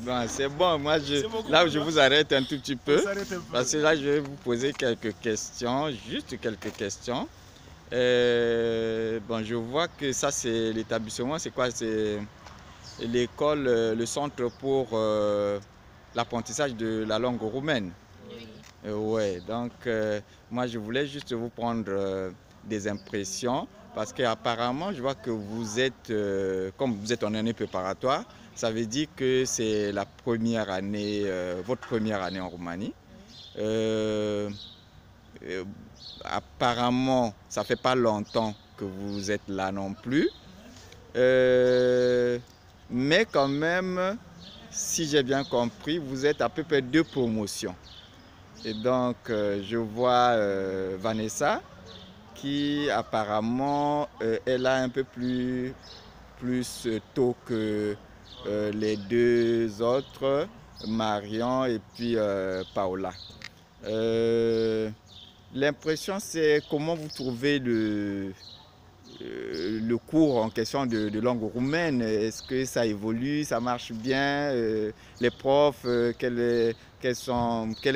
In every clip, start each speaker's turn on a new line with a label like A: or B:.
A: Bon, c'est bon, moi là où je vous arrête un tout petit peu, parce que là je vais vous poser quelques questions, juste quelques questions. Bon, je vois que ça c'est l'établissement, c'est quoi? C'est l'école, le centre pour l'apprentissage de la langue roumaine.
B: Oui.
A: Ouais, donc moi je voulais juste vous prendre des impressions parce qu'apparemment je vois que vous êtes, comme vous êtes en année préparatoire, ça veut dire que c'est la première année, votre première année en Roumanie. Apparemment, ça fait pas longtemps que vous êtes là non plus. Mais quand même, si j'ai bien compris, vous êtes à peu près 2 promotions. Et donc, je vois Vanessa qui apparemment, elle a un peu plus tôt que les 2 autres, Marion et puis Paola. L'impression, c'est comment vous trouvez le cours en question de langue roumaine. Est-ce que ça évolue, ça marche bien? Les profs, quelle est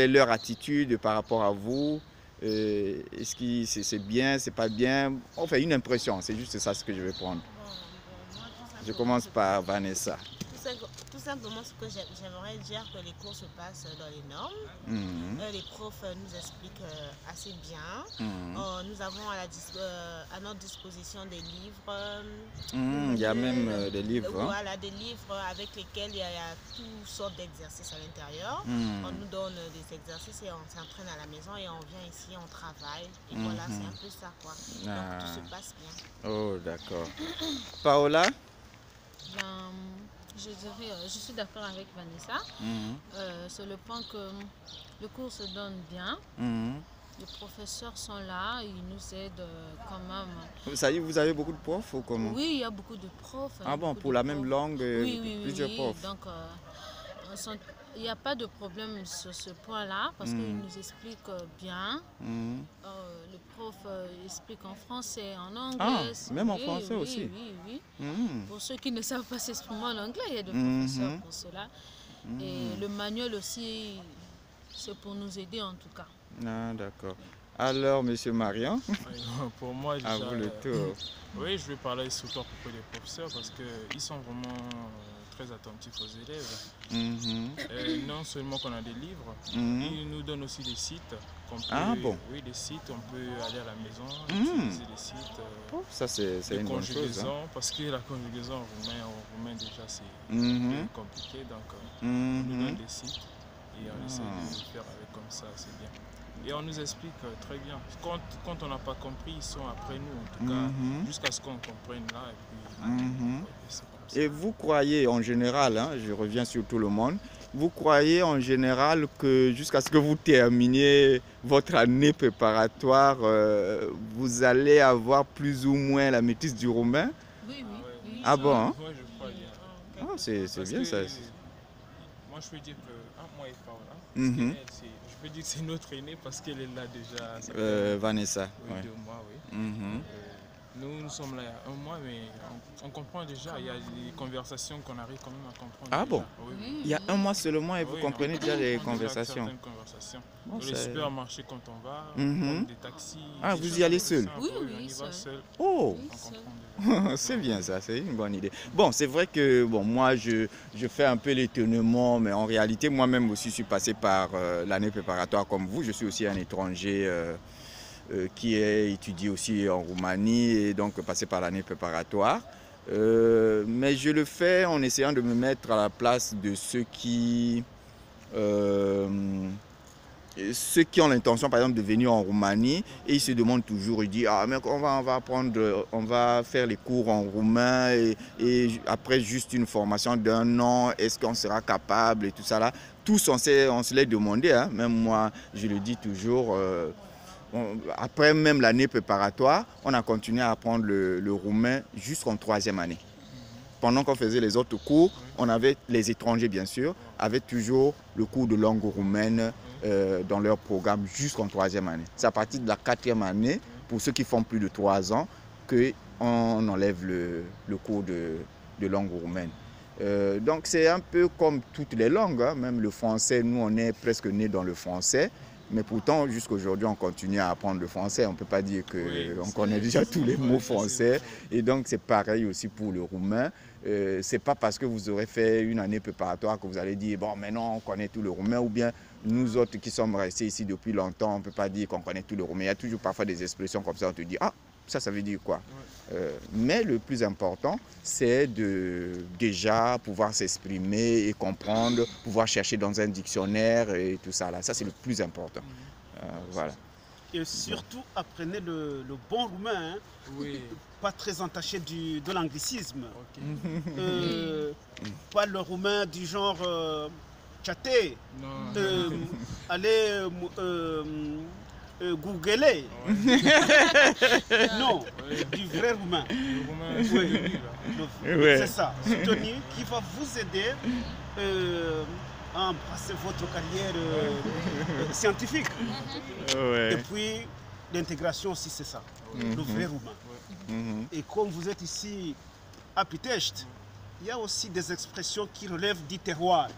A: leur attitude par rapport à vous? Est-ce que c'est bien, c'est pas bien? Enfin, une impression, c'est juste ça ce que je vais prendre. Je commence par Vanessa.
B: Tout simplement, ce que j'aimerais dire, que les cours se passent dans les normes. Les profs nous expliquent assez bien. Nous avons à notre disposition des livres.
A: Il y a même des livres.
B: Voilà, des livres avec lesquels il y a toutes sortes d'exercices à l'intérieur. On nous donne des exercices et on s'entraîne à la maison et on vient ici, on travaille. Et voilà, c'est un peu ça, quoi. Donc tout se passe bien.
A: Oh, d'accord. Paola?
C: Je dirais, je suis d'accord avec Vanessa. C'est le point que le cours se donne bien. Les professeurs sont là, ils nous aident quand même.
A: Ça y est, vous avez beaucoup de profs ou comment?
C: Oui, il y a beaucoup de profs.
A: Ah bon, pour la même langue,
C: oui,
A: plusieurs profs.
C: Donc, il n'y a pas de problème sur ce point-là parce qu'ils nous expliquent bien. Le prof explique en français, en anglais.
A: Ah, même en français aussi?
C: Oui. Pour ceux qui ne savent pas s'exprimer en anglais, il y a des professeurs pour cela. Et le manuel aussi, c'est pour nous aider en tout cas.
A: Ah, d'accord. Alors, monsieur Marion,
D: pour moi, déjà,
A: à vous le tour.
D: Oui, je vais parler surtout à propos des professeurs parce qu'ils sont vraiment très attentifs aux élèves. Non seulement qu'on a des livres, ils nous donnent aussi des sites. Oui, des sites, on peut aller à la maison, utiliser des sites.
A: Ça, c'est une bonne chose.
D: Parce que la conjugaison en roumain déjà, c'est compliqué. Donc, on nous donne des sites et on essaie de le faire avec comme ça, c'est bien. Et on nous explique très bien. Quand on n'a pas compris, ils sont après nous, en tout cas, jusqu'à ce qu'on comprenne là. Et puis,
A: et vous croyez en général, je reviens sur tout le monde, vous croyez en général que jusqu'à ce que vous terminiez votre année préparatoire, vous allez avoir plus ou moins la maîtrise du roumain?
C: Oui.
A: Ah bon?
D: Oui, je crois bien.
A: Ah, c'est bien ça.
D: Moi, je peux dire que moi et Paola, je peux dire que c'est notre aînée parce qu'elle est là déjà.
A: Vanessa.
D: Oui, 2 mois, oui. Nous sommes là il y a 1 mois, mais on comprend déjà. Il y a des conversations qu'on arrive quand même à comprendre.
A: Ah
D: déjà.
A: bon?
D: Oui.
A: Il y a 1 mois seulement et vous comprenez déjà les conversations.
D: Certaines conversations.
A: Bon,
D: Dans les supermarchés, quand on va, on des taxis.
A: Ah, vous y allez seul?
C: Oui,
D: on y va seul.
A: Oh,
D: On comprend déjà.
A: c'est bien ça, c'est une bonne idée. Bon, c'est vrai que moi, je fais un peu l'étonnement, mais en réalité, moi-même aussi, je suis passé par l'année préparatoire comme vous. Je suis aussi un étranger qui est étudié aussi en Roumanie et donc passé par l'année préparatoire. Mais je le fais en essayant de me mettre à la place de ceux qui ont l'intention par exemple de venir en Roumanie et ils se demandent toujours, ils disent ah mais on va faire les cours en roumain et après juste une formation d'1 an, est-ce qu'on sera capable et tout ça là. Tous on se l'est demandé, même moi je le dis toujours. Après même l'année préparatoire, on a continué à apprendre le roumain jusqu'en 3e année. Pendant qu'on faisait les autres cours, on avait les étrangers bien sûr, avaient toujours le cours de langue roumaine dans leur programme jusqu'en 3e année. C'est à partir de la 4e année, pour ceux qui font plus de 3 ans, qu'ils on enlève le cours de langue roumaine. Donc c'est un peu comme toutes les langues, hein. Même le français, nous on est presque nés dans le français, mais pourtant jusqu'à aujourd'hui on continue à apprendre le français. On ne peut pas dire qu'on connaît déjà tous les mots français, et donc c'est pareil aussi pour le roumain. C'est pas parce que vous aurez fait une année préparatoire que vous allez dire bon maintenant on connaît tout le roumain, ou bien nous autres qui sommes restés ici depuis longtemps, on ne peut pas dire qu'on connaît tout le roumain. Il y a toujours parfois des expressions comme ça, on te dit ah, ça veut dire quoi? Mais le plus important, c'est de déjà pouvoir s'exprimer et comprendre, pouvoir chercher dans un dictionnaire et tout ça là. Ça, c'est le plus important. Voilà.
E: Et surtout, apprenez le bon roumain, hein? Oui. Pas très entaché de l'anglicisme. Okay. Pas le roumain du genre chatter. Allez googler. Non, du vrai roumain. Le roumain, c'est ça. Soutenu qui va vous aider à embrasser votre carrière scientifique. Et puis, l'intégration aussi, c'est ça. Le vrai roumain. Et comme vous êtes ici à Pitești, il y a aussi des expressions qui relèvent du terroir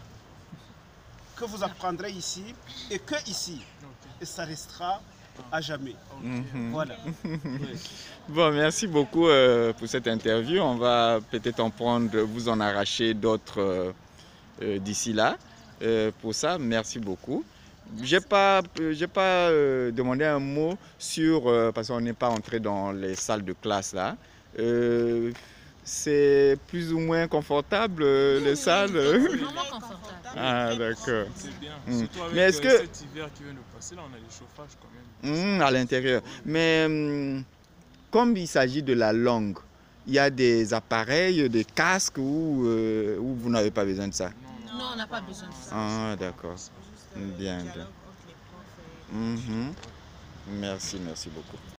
E: que vous apprendrez ici et que ici. Et ça restera à jamais. Voilà.
A: Bon, merci beaucoup pour cette interview. On va peut-être vous en arracher d'autres d'ici là. Pour ça, merci beaucoup. J'ai pas demandé un mot sur, parce qu'on n'est pas entré dans les salles de classe là. C'est plus ou moins confortable les salles?
C: Vraiment confortable.
A: Ah d'accord.
D: C'est bien. Surtout avec
A: mais est-ce que
D: cet hiver qui vient de passer, là on a des chauffages quand même.
A: À l'intérieur. Mais comme il s'agit de la langue, il y a des appareils, des casques où vous n'avez pas besoin de ça?
C: Non, on n'a pas besoin de ça.
A: Ah d'accord. Bien. Merci beaucoup.